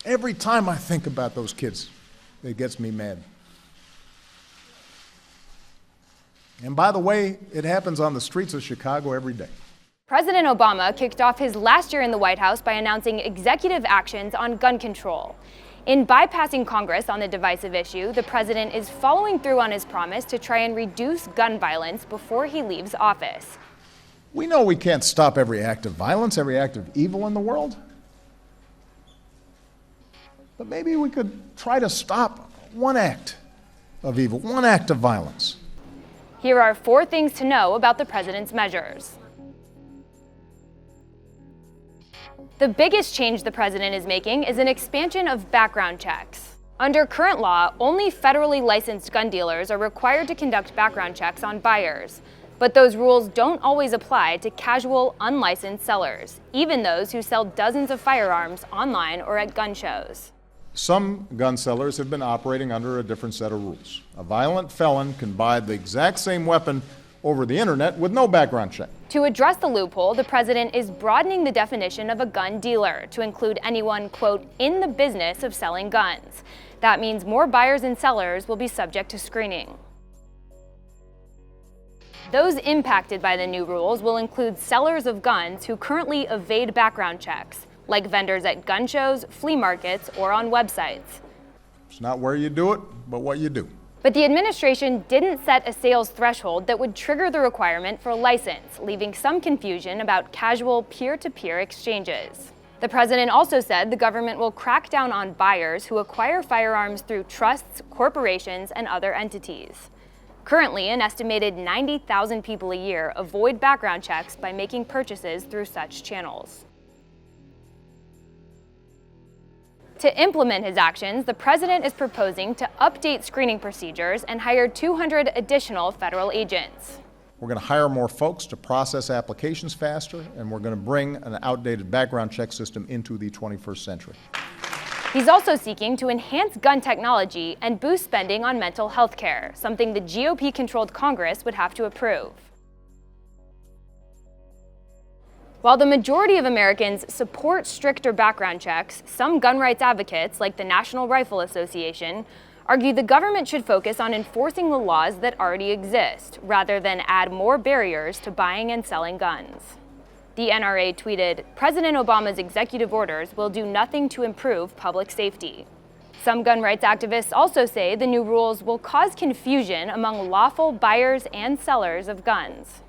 Every time I think about those kids, it gets me mad. And by the way, it happens on the streets of Chicago every day. President Obama kicked off his last year in the White House by announcing executive actions on gun control. In bypassing Congress on the divisive issue, the president is following through on his promise to try and reduce gun violence before he leaves office. We know we can't stop every act of violence, every act of evil in the world. But maybe we could try to stop one act of evil, one act of violence. Here are 4 things to know about the president's measures. The biggest change the president is making is an expansion of background checks. Under current law, only federally licensed gun dealers are required to conduct background checks on buyers. But those rules don't always apply to casual, unlicensed sellers, even those who sell dozens of firearms online or at gun shows. Some gun sellers have been operating under a different set of rules. A violent felon can buy the exact same weapon over the internet with no background check. To address the loophole, the president is broadening the definition of a gun dealer to include anyone, quote, in the business of selling guns. That means more buyers and sellers will be subject to screening. Those impacted by the new rules will include sellers of guns who currently evade background checks, like vendors at gun shows, flea markets, or on websites. It's not where you do it, but what you do. But the administration didn't set a sales threshold that would trigger the requirement for a license, leaving some confusion about casual peer-to-peer exchanges. The president also said the government will crack down on buyers who acquire firearms through trusts, corporations, and other entities. Currently, an estimated 90,000 people a year avoid background checks by making purchases through such channels. To implement his actions, the president is proposing to update screening procedures and hire 200 additional federal agents. We're going to hire more folks to process applications faster, and we're going to bring an outdated background check system into the 21st century. He's also seeking to enhance gun technology and boost spending on mental health care, something the GOP-controlled Congress would have to approve. While the majority of Americans support stricter background checks, some gun rights advocates, like the National Rifle Association, argue the government should focus on enforcing the laws that already exist, rather than add more barriers to buying and selling guns. The NRA tweeted, "President Obama's executive orders will do nothing to improve public safety." Some gun rights activists also say the new rules will cause confusion among lawful buyers and sellers of guns.